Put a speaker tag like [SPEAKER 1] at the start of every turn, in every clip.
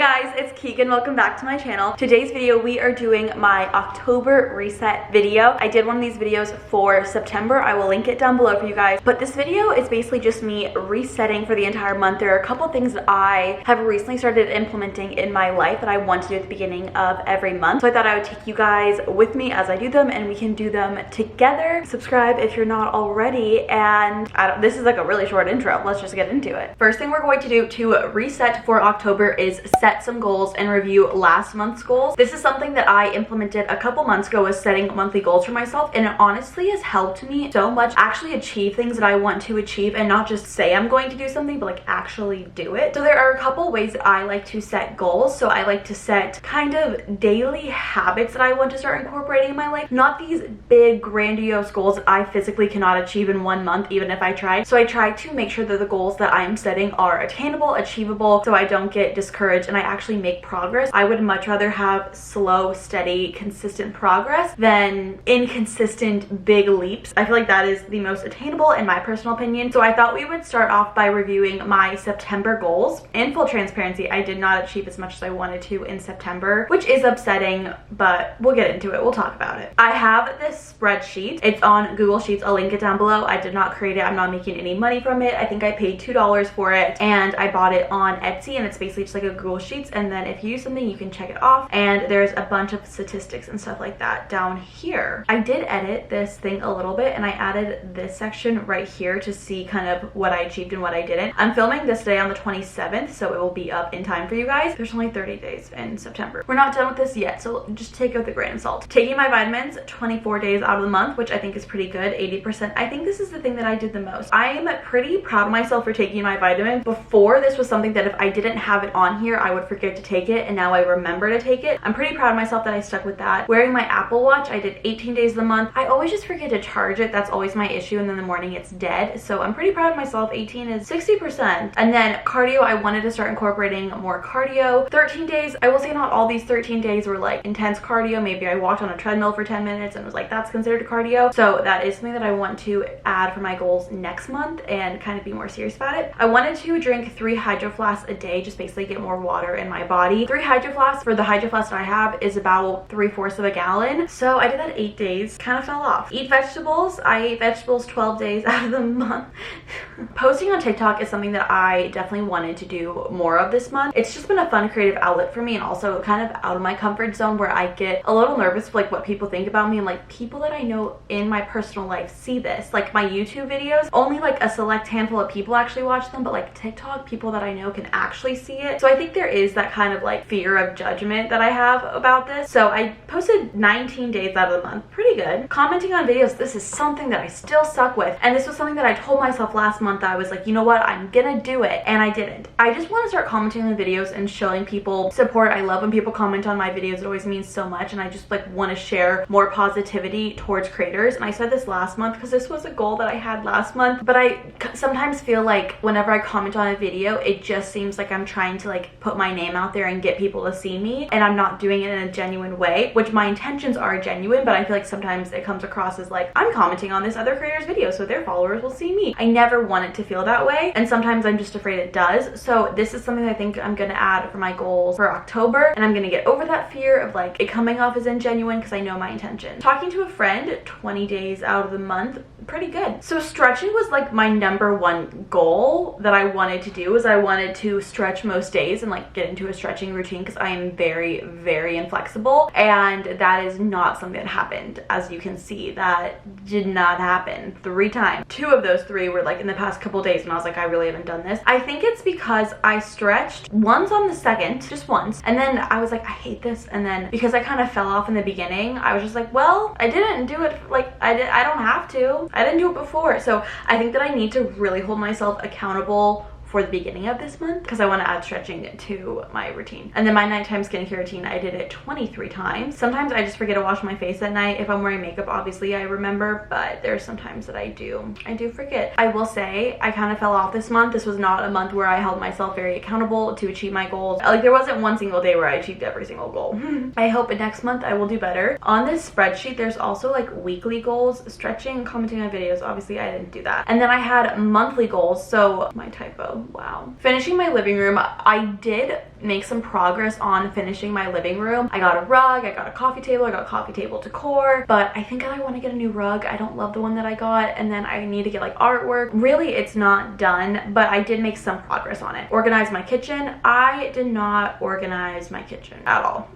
[SPEAKER 1] guys, it's Keegan. Welcome back to my channel. Today's video, we are doing my October reset video. I did one of these videos for September. I will link it down below for you guys. But this video is basically just me resetting for the entire month. There are a couple things that I have recently started implementing in my life that I want to do at the beginning of every month. So I thought I would take you guys with me as I do them and we can do them together. Subscribe if you're not already. And this is like a really short intro. Let's just get into it. First thing we're going to do to reset for October is set some goals and review last month's goals. This is something that I implemented a couple months ago, was setting monthly goals for myself, and it honestly has helped me so much actually achieve things that I want to achieve and not just say I'm going to do something but like actually do it. So there are a couple ways that I like to set goals. So I like to set kind of daily habits that I want to start incorporating in my life, not these big grandiose goals that I physically cannot achieve in 1 month even if I tried. So I try to make sure that the goals that I'm setting are attainable, achievable, so I don't get discouraged and I actually make progress. I would much rather have slow, steady, consistent progress than inconsistent big leaps. I feel like that is the most attainable in my personal opinion. So I thought we would start off by reviewing my September goals. In full transparency, I did not achieve as much as I wanted to in September, which is upsetting, but we'll get into it. We'll talk about it. I have this spreadsheet. It's on Google Sheets. I'll link it down below. I did not create it. I'm not making any money from it. I think I paid $2 for it and I bought it on Etsy, and it's basically just like a Google Sheets, and then if you use something you can check it off, and there's a bunch of statistics and stuff like that down here. I did edit this thing a little bit and I added this section right here to see kind of what I achieved and what I didn't. I'm filming this today on the 27th, so it will be up in time for you guys. There's only 30 days in September. We're not done with this yet, so just take it with a grain of salt. Taking my vitamins 24 days out of the month, which I think is pretty good, 80%. I think this is the thing that I did the most. I am pretty proud of myself for taking my vitamin. Before, this was something that if I didn't have it on here, I would forget to take it, and now I remember to take it. I'm pretty proud of myself that I stuck with that. Wearing my Apple Watch, I did 18 days of the month. I always just forget to charge it. That's always my issue, and then in the morning it's dead. So I'm pretty proud of myself. 18 is 60%. And then cardio, I wanted to start incorporating more cardio. 13 days, I will say not all these 13 days were like intense cardio. Maybe I walked on a treadmill for 10 minutes and was like, that's considered cardio. So that is something that I want to add for my goals next month and kind of be more serious about it. I wanted to drink 3 hydro flasks a day, just basically get more water in my body. 3 hydro flasks, for the hydro flask that I have, is about 3/4 of a gallon. So I did that 8 days, kind of fell off. Eat vegetables. I ate vegetables 12 days out of the month. Posting on TikTok is something that I definitely wanted to do more of this month. It's just been a fun creative outlet for me, and also kind of out of my comfort zone where I get a little nervous with like what people think about me, and like people that I know in my personal life see this. Like my YouTube videos, only like a select handful of people actually watch them, but like TikTok, people that I know can actually see it. So I think there is that kind of like fear of judgment that I have about this. So I posted 19 days out of the month. Pretty good. Commenting on videos, this is something that I still suck with, and this was something that I told myself last month. I was like, you know what, I'm gonna do it, and I didn't. I just want to start commenting on the videos and showing people support. I love when people comment on my videos. It always means so much, and I just like want to share more positivity towards creators. And I said this last month because this was a goal that I had last month, but I sometimes feel like whenever I comment on a video, it just seems like I'm trying to like put my name out there and get people to see me, and I'm not doing it in a genuine way, which my intentions are genuine, but I feel like sometimes it comes across as like I'm commenting on this other creator's video so their followers will see me. I never want it to feel that way, and sometimes I'm just afraid it does. So this is something I think I'm gonna add for my goals for October, and I'm gonna get over that fear of like it coming off as ingenuine because I know my intention. Talking to a friend 20 days out of the month, pretty good. So stretching was like my #1 goal that I wanted to do, is I wanted to stretch most days and like get into a stretching routine because I am very, very inflexible, and that is not something that happened. As you can see, that did not happen 3 times. 2 of those 3 were like in the past couple days when I was like, I really haven't done this. I think it's because I stretched once on the 2nd, just once, and then I was like, I hate this, and then because I kind of fell off in the beginning, I was just like, well, I didn't do it, like I don't have to. I didn't do it before. So I think that I need to really hold myself accountable for the beginning of this month because I want to add stretching to my routine. And then my nighttime skincare routine, I did it 23 times. Sometimes I just forget to wash my face at night. If I'm wearing makeup, obviously I remember, but there's some times that I do forget. I will say I kind of fell off this month. This was not a month where I held myself very accountable to achieve my goals. Like there wasn't one single day where I achieved every single goal. I hope next month I will do better. On this spreadsheet, there's also like weekly goals, stretching, commenting on videos. Obviously I didn't do that. And then I had monthly goals. So my typo. wow. Finishing my living room, I did make some progress on finishing my living room. I got a rug, I got a coffee table, I got coffee table decor, but I think I want to get a new rug. I don't love the one that I got, and then I need to get like artwork. Really, it's not done, but I did make some progress on it. Organize my kitchen. I did not organize my kitchen at all.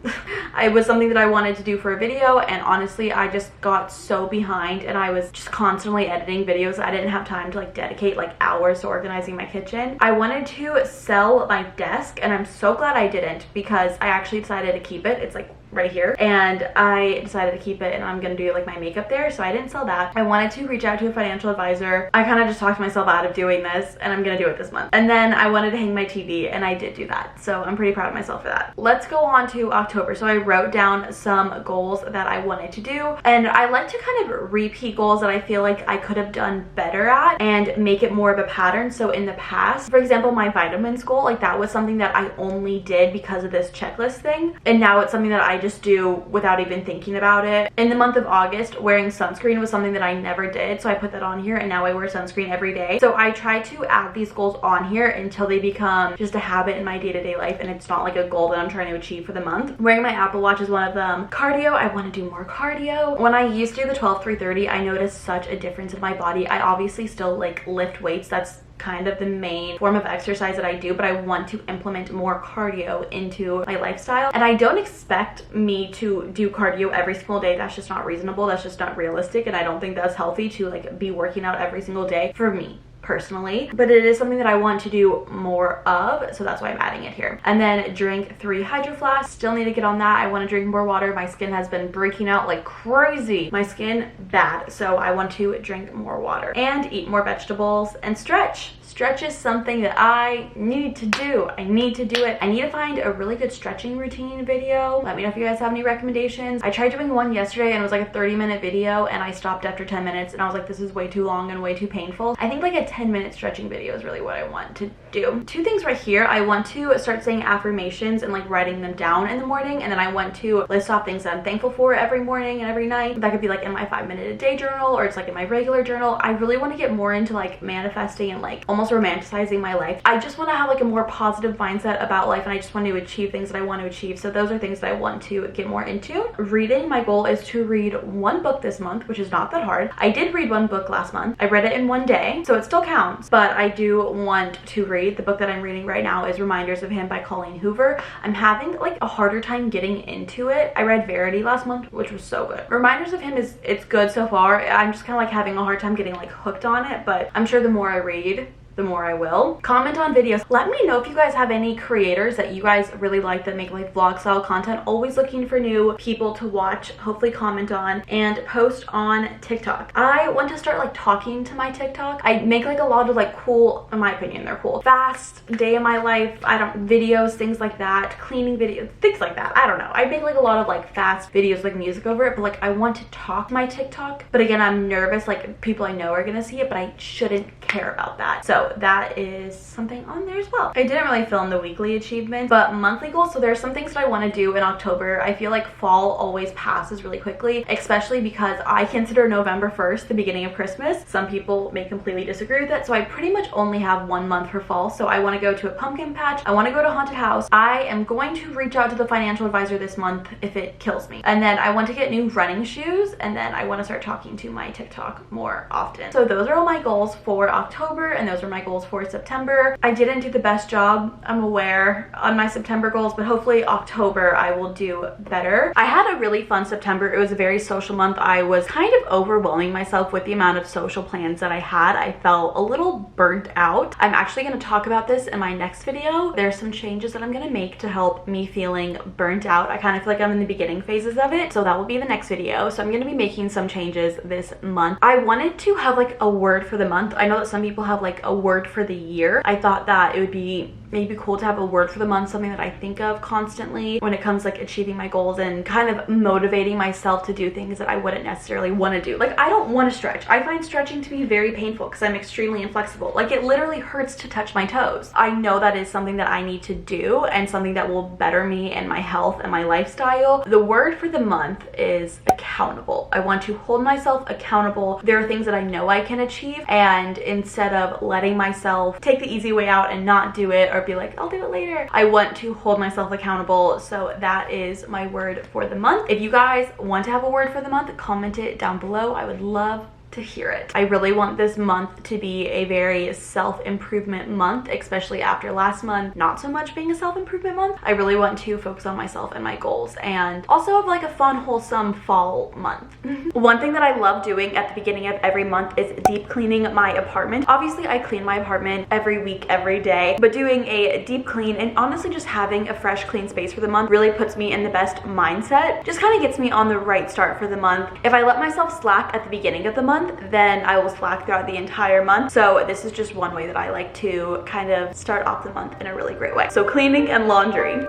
[SPEAKER 1] It was something that I wanted to do for a video, and honestly, I just got so behind, and I was just constantly editing videos. I didn't have time to like dedicate like hours to organizing my kitchen. I wanted to sell my desk, and I'm so glad I didn't, because I actually decided to keep it. It's like right here, and I decided to keep it, and I'm gonna do like my makeup there, so I didn't sell that. I wanted to reach out to a financial advisor. I kind of just talked myself out of doing this, and I'm gonna do it this month. And then I wanted to hang my TV, and I did do that, so I'm pretty proud of myself for that. Let's go on to October. So I wrote down some goals that I wanted to do, and I like to kind of repeat goals that I feel like I could have done better at and make it more of a pattern. So in the past, for example, my vitamins goal, like that was something that I only did because of this checklist thing, and now it's something that I just do without even thinking about it. In the month of August, wearing sunscreen was something that I never did, so I put that on here, and now I wear sunscreen every day. So I try to add these goals on here until they become just a habit in my day-to-day life, and it's not like a goal that I'm trying to achieve for the month. Wearing my Apple Watch is one of them. Cardio, I want to do more cardio. When I used to do the 12-3-30, I noticed such a difference in my body. I obviously still like lift weights. That's kind of the main form of exercise that I do, but I want to implement more cardio into my lifestyle. And I don't expect me to do cardio every single day. That's just not reasonable. That's just not realistic, and I don't think that's healthy to like be working out every single day for me personally, but it is something that I want to do more of, so that's why I'm adding it here. And then drink 3 hydro flasks. Still need to get on that. I want to drink more water. My skin has been breaking out like crazy. My skin bad, so I want to drink more water and eat more vegetables and stretch. Stretch is something that I need to do. I need to do it. I need to find a really good stretching routine video. Let me know if you guys have any recommendations. I tried doing one yesterday, and it was like a 30-minute video, and I stopped after 10 minutes, and I was like, this is way too long and way too painful. I think like a 10-minute stretching video is really what I want to do. 2 things right here. I want to start saying affirmations and like writing them down in the morning, and then I want to list off things that I'm thankful for every morning and every night. That could be like in my 5-minute a day journal, or it's like in my regular journal. I really want to get more into like manifesting and like almost romanticizing my life. I just want to have like a more positive mindset about life, and I just want to achieve things that I want to achieve. So those are things that I want to get more into. Reading, my goal is to read 1 book this month, which is not that hard. I did read 1 book last month. I read it in 1 day, so it still counts, but I do want to read. The book that I'm reading right now is Reminders of Him by Colleen Hoover. I'm having like a harder time getting into it. I read Verity last month, which was so good. Reminders of Him it's good so far. I'm just kind of like having a hard time getting like hooked on it, but I'm sure the more I read, the more I will. Comment on videos. Let me know if you guys have any creators that you guys really like that make like vlog style content. Always looking for new people to watch, hopefully comment on, and post on TikTok. I want to start like talking to my TikTok. I make like a lot of like cool, in my opinion, they're cool, fast day in my life, videos, things like that, cleaning videos, things like that. I don't know. I make like a lot of like fast videos, like music over it, but like I want to talk to my TikTok. But again, I'm nervous, like people I know are gonna see it, but I shouldn't care about that. So that is something on there as well. I didn't really film the weekly achievements, but monthly goals. So there's some things that I want to do in October. I feel like fall always passes really quickly, especially because I consider November 1st the beginning of Christmas. Some people may completely disagree with it, so I pretty much only have 1 month for fall. So I want to go to a pumpkin patch. I want to go to haunted house. I am going to reach out to the financial advisor this month if it kills me. And then I want to get new running shoes, and then I want to start talking to my TikTok more often. So those are all my goals for October, and those are my goals for September. I didn't do the best job, I'm aware, on my September goals, but hopefully October I will do better. I had a really fun September. It was a very social month. I was kind of overwhelming myself with the amount of social plans that I had. I felt a little burnt out. I'm actually going to talk about this in my next video. There's some changes that I'm going to make to help me feeling burnt out. I kind of feel like I'm in the beginning phases of it, so that will be the next video. So I'm going to be making some changes this month. I wanted to have like a word for the month. I know that some people have like a word for the year. I thought that it would be maybe cool to have a word for the month, something that I think of constantly when it comes like achieving my goals and kind of motivating myself to do things that I wouldn't necessarily want to do. Like, I don't want to stretch. I find stretching to be very painful because I'm extremely inflexible. Like, it literally hurts to touch my toes. I know that is something that I need to do and something that will better me and my health and my lifestyle. The word for the month is accountable. I want to hold myself accountable. There are things that I know I can achieve, and instead of letting myself take the easy way out and not do it or be like, I'll do it later, I want to hold myself accountable. So that is my word for the month. If you guys want to have a word for the month, comment it down below. I would love to hear it. I really want this month to be a very self-improvement month, especially after last month not so much being a self-improvement month. I really want to focus on myself and my goals, and also have like a fun, wholesome fall month. One thing that I love doing at the beginning of every month is deep cleaning my apartment. Obviously, I clean my apartment every week, every day, but doing a deep clean and honestly just having a fresh, clean space for the month really puts me in the best mindset. Just kind of gets me on the right start for the month. If I let myself slack at the beginning of the month, then I will slack throughout the entire month. So this is just one way that I like to kind of start off the month in a really great way. So cleaning and laundry.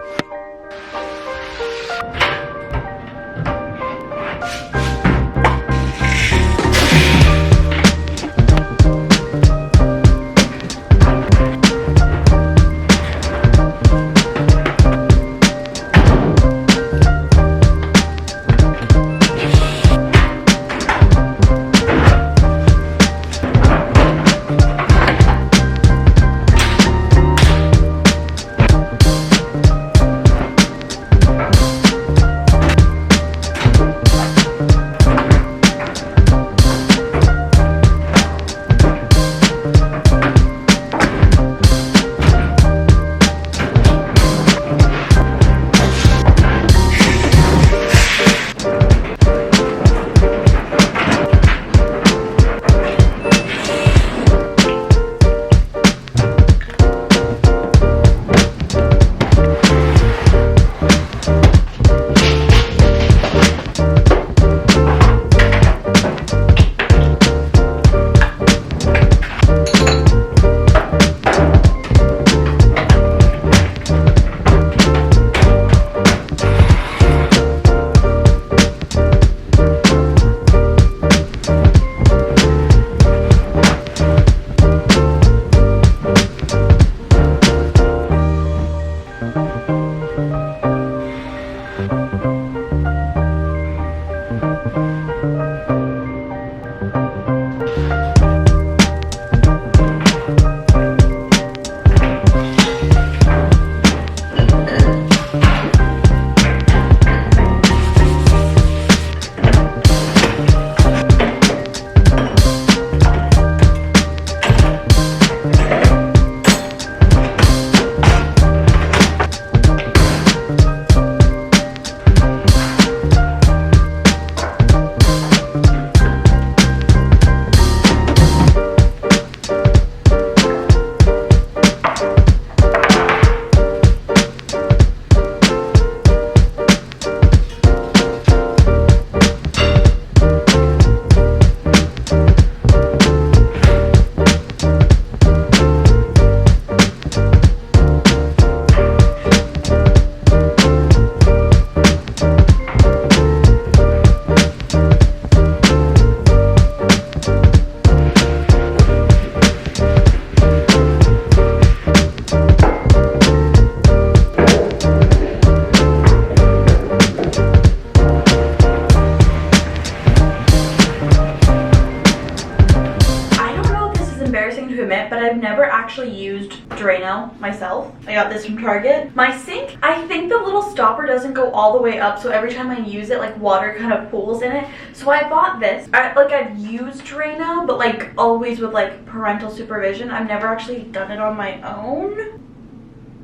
[SPEAKER 1] but I've never actually used Drano myself. I got this from Target. My sink, I think the little stopper doesn't go all the way up, so every time I use it, like water kind of pools in it. So I bought this. I've used Drano, but like always with like parental supervision. I've never actually done it on my own.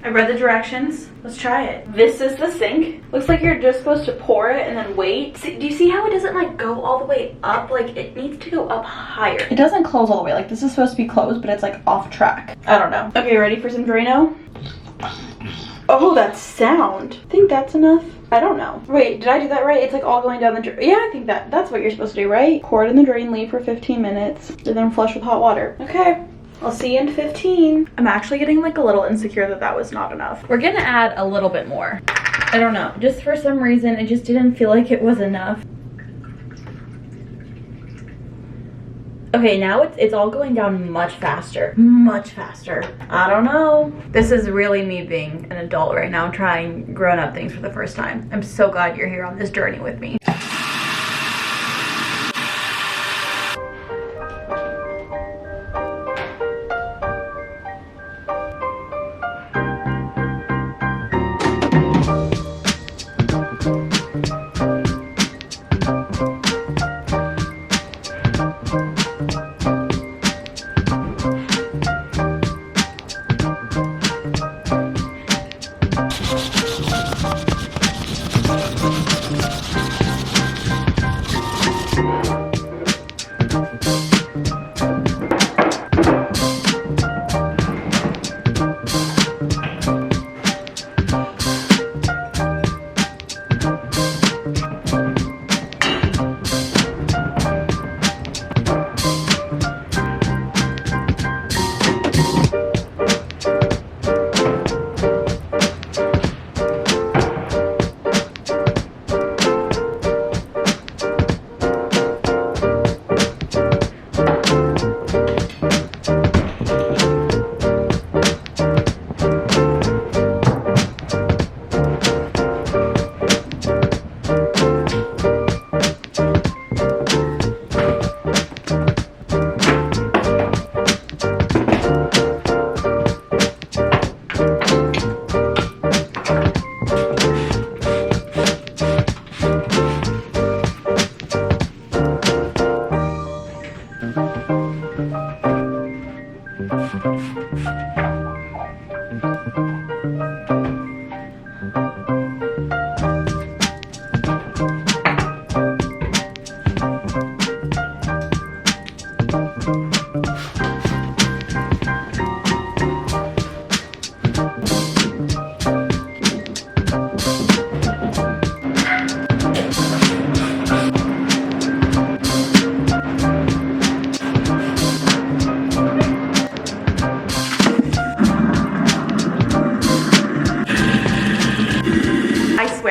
[SPEAKER 1] I read the directions. Let's try it. This is the sink. Looks like you're just supposed to pour it and then wait. See, do you see how it doesn't like go all the way up? Like it needs to go up higher. It doesn't close all the way. Like this is supposed to be closed, but it's like off track. I don't know. Okay, ready for some Drano? Oh, that sound. I think that's enough. I don't know. Wait, did I do that right? It's like all going down the drain. Yeah, I think that's what you're supposed to do, right? Pour it in the drain, leave for 15 minutes, and then flush with hot water. Okay. I'll see you in 15. I'm actually getting like a little insecure that that was not enough. We're gonna add a little bit more. I don't know, just for some reason, it just didn't feel like it was enough. Okay, now it's all going down much faster. Much faster. I don't know. This is really me being an adult right now, trying grown-up things for the first time. I'm so glad you're here on this journey with me.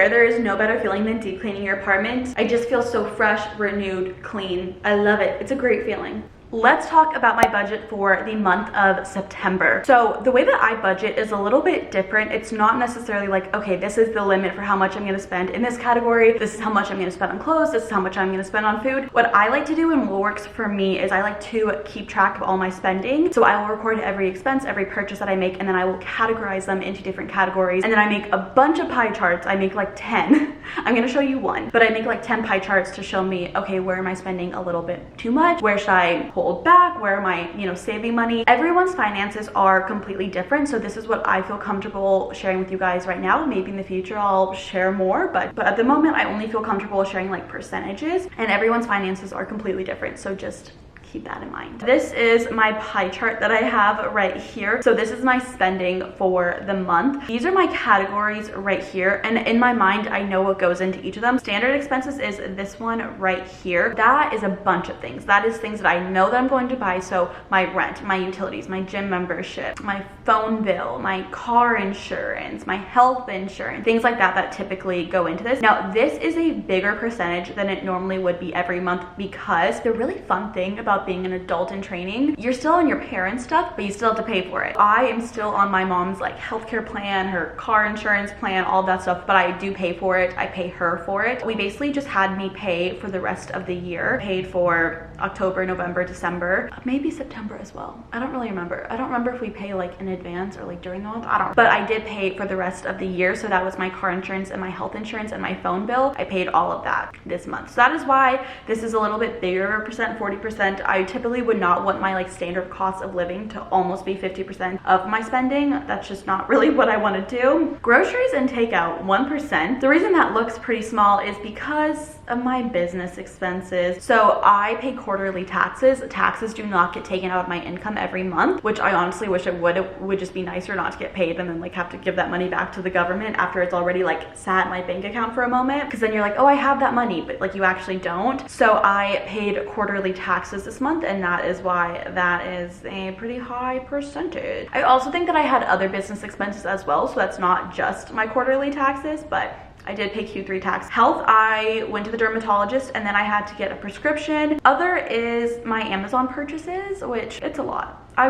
[SPEAKER 1] There is no better feeling than deep cleaning your apartment. I just feel so fresh, renewed, clean. I love it. It's a great feeling. Let's talk about my budget for the month of September. So the way that I budget is a little bit different. It's not necessarily like, okay, this is the limit for how much I'm gonna spend in this category. This is how much I'm gonna spend on clothes. This is how much I'm gonna spend on food. What I like to do and what works for me is I like to keep track of all my spending. So I will record every expense, every purchase that I make, and then I will categorize them into different categories. And then I make a bunch of pie charts. I make like 10. I'm gonna show you one, but I make like 10 pie charts to show me, okay, where am I spending a little bit too much? Where should I hold back? Where am I, saving money? Everyone's finances are completely different. So this is what I feel comfortable sharing with you guys right now. Maybe in the future I'll share more, but at the moment I only feel comfortable sharing like percentages, and everyone's finances are completely different. So just keep that in mind. This is my pie chart that I have right here. So this is my spending for the month. These are my categories right here. And in my mind, I know what goes into each of them. Standard expenses is this one right here. That is a bunch of things. That is things that I know that I'm going to buy. So my rent, my utilities, my gym membership, my phone bill, my car insurance, my health insurance, things like that typically go into this. Now, this is a bigger percentage than it normally would be every month, because the really fun thing about being an adult in training, you're still on your parents' stuff, but you still have to pay for it. I am still on my mom's like healthcare plan, her car insurance plan, all that stuff, but I do pay for it. I pay her for it. We basically just had me pay for the rest of the year. Paid for October, November, December, maybe September as well. I don't really remember. I don't remember if we pay like in advance or like during the month. I don't know. But I did pay for the rest of the year. So that was my car insurance and my health insurance and my phone bill. I paid all of that this month. So that is why this is a little bit bigger percent, 40%. I typically would not want my like standard cost of living to almost be 50% of my spending. That's just not really what I want to do. Groceries and takeout, 1%. The reason that looks pretty small is because of my business expenses. So I pay quarterly taxes. Taxes do not get taken out of my income every month, which I honestly wish it would. It would just be nicer not to get paid and then like have to give that money back to the government after it's already like sat in my bank account for a moment, because then you're like, oh, I have that money, but like you actually don't. So I paid quarterly taxes. this month, and that is why that is a pretty high percentage. I also think that I had other business expenses as well, so that's not just my quarterly taxes, but I did pay Q3 tax. Health, I went to the dermatologist and then I had to get a prescription. Other is my Amazon purchases, which it's a lot. I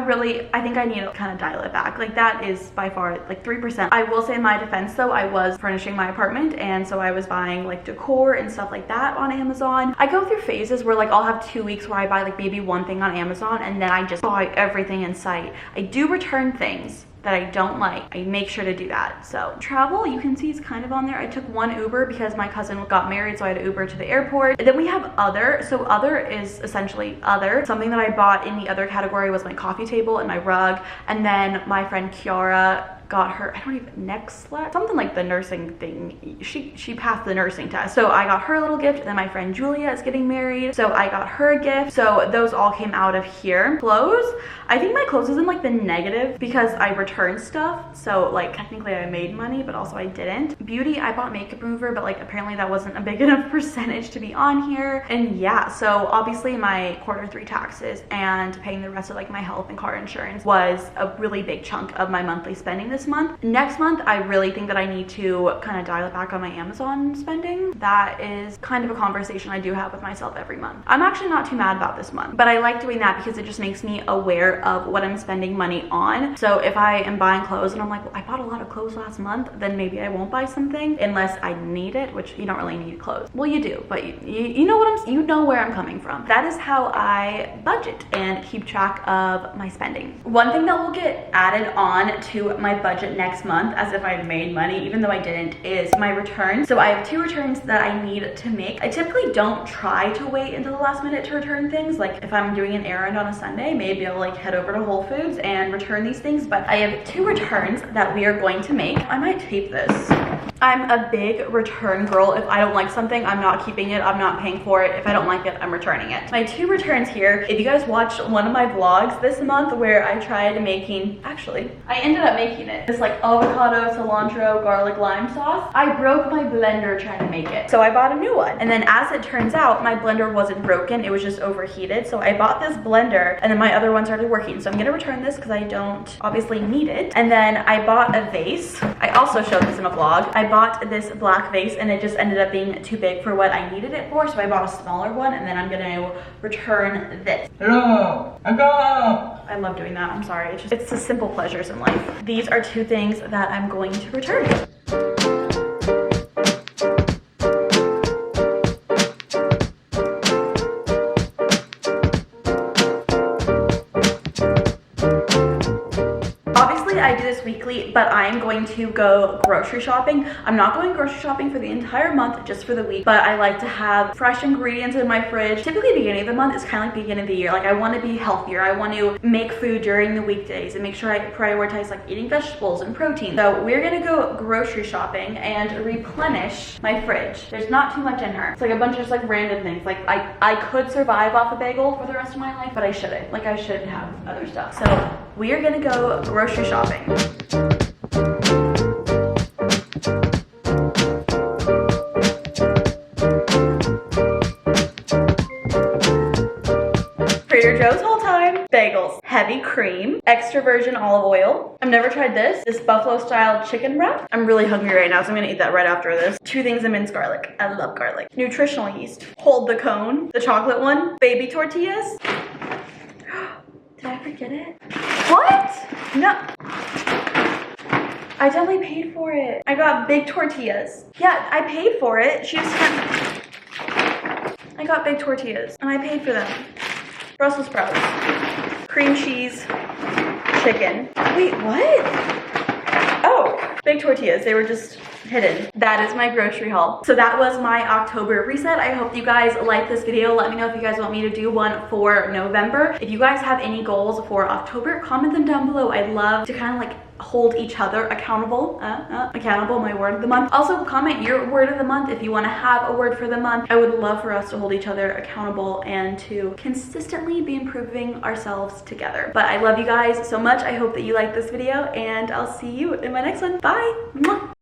[SPEAKER 1] think I need to kind of dial it back. Like that is by far like 3%. I will say in my defense though, I was furnishing my apartment, and so I was buying like decor and stuff like that on Amazon. I go through phases where like I'll have 2 weeks where I buy like maybe one thing on Amazon and then I just buy everything in sight. I do return things that I don't like. I make sure to do that. So travel, you can see it's kind of on there. I took one Uber because my cousin got married, so I had to Uber to the airport. And then we have other. So other is essentially other. Something that I bought in the other category was my coffee table and my rug. And then my friend Kiara got her, I don't even, neck slap, something like the nursing thing. She passed the nursing test. So I got her a little gift, and then my friend Julia is getting married, so I got her a gift. So those all came out of here. Clothes, I think my clothes is in like the negative because I returned stuff. So like technically I made money, but also I didn't. Beauty, I bought makeup remover, but like apparently that wasn't a big enough percentage to be on here. And yeah, so obviously my Q3 taxes and paying the rest of like my health and car insurance was a really big chunk of my monthly spending this month. Next month, I really think that I need to kind of dial it back on my Amazon spending. That is kind of a conversation I do have with myself every month. I'm actually not too mad about this month, but I like doing that because it just makes me aware of what I'm spending money on. So if I am buying clothes and I'm like, well, I bought a lot of clothes last month, then maybe I won't buy something unless I need it, which you don't really need clothes. Well, you do, but you know you know where I'm coming from. That is how I budget and keep track of my spending. One thing that will get added on to my budget next month, as if I made money, even though I didn't, is my returns. So I have 2 returns that I need to make. I typically don't try to wait until the last minute to return things. Like if I'm doing an errand on a Sunday, maybe I'll like head over to Whole Foods and return these things, but I have 2 returns that we are going to make. I might tape this. I'm a big return girl. If I don't like something, I'm not keeping it. I'm not paying for it. If I don't like it, I'm returning it. My 2 returns here, if you guys watched one of my vlogs this month where I tried making, actually, I ended up making it. This like avocado, cilantro, garlic, lime sauce. I broke my blender trying to make it. So I bought a new one. And then as it turns out, my blender wasn't broken. It was just overheated. So I bought this blender and then my other one started working. So I'm gonna return this because I don't obviously need it. And then I bought a vase. I also showed this in a vlog. I bought this black vase and it just ended up being too big for what I needed it for. So I bought a smaller one and then I'm gonna return this. Hello, I love doing that. I'm sorry. It's the simple pleasures in life. These are 2 things that I'm going to return. I do this weekly, but I am going to go grocery shopping. I'm not going grocery shopping for the entire month, just for the week, but I like to have fresh ingredients in my fridge. Typically beginning of the month is kind of like beginning of the year. Like I want to be healthier. I want to make food during the weekdays and make sure I prioritize like eating vegetables and protein. So we're gonna go grocery shopping and replenish my fridge. There's not too much in her. It's like a bunch of just like random things. Like I could survive off a bagel for the rest of my life, but I shouldn't. Like I shouldn't have other stuff. So we are gonna go grocery shopping. Trader Joe's whole time, bagels, heavy cream, extra virgin olive oil. I've never tried this buffalo style chicken wrap. I'm really hungry right now, so I'm gonna eat that right after this. 2 things of minced garlic. I love garlic. Nutritional yeast. Hold the cone, the chocolate one, baby tortillas. Did I forget it? What? No. I definitely paid for it. I got big tortillas. Yeah, I paid for it. She just I got big tortillas and I paid for them. Brussels sprouts, cream cheese, chicken. Wait, what? Oh, big tortillas. They were just hidden. That is my grocery haul. So that was my October reset. I hope you guys liked this video. Let me know if you guys want me to do one for November. If you guys have any goals for October, comment them down below. I'd love to kind of like hold each other accountable. Accountable, my word of the month. Also comment your word of the month if you want to have a word for the month. I would love for us to hold each other accountable and to consistently be improving ourselves together. But I love you guys so much. I hope that you liked this video and I'll see you in my next one. Bye. Mwah.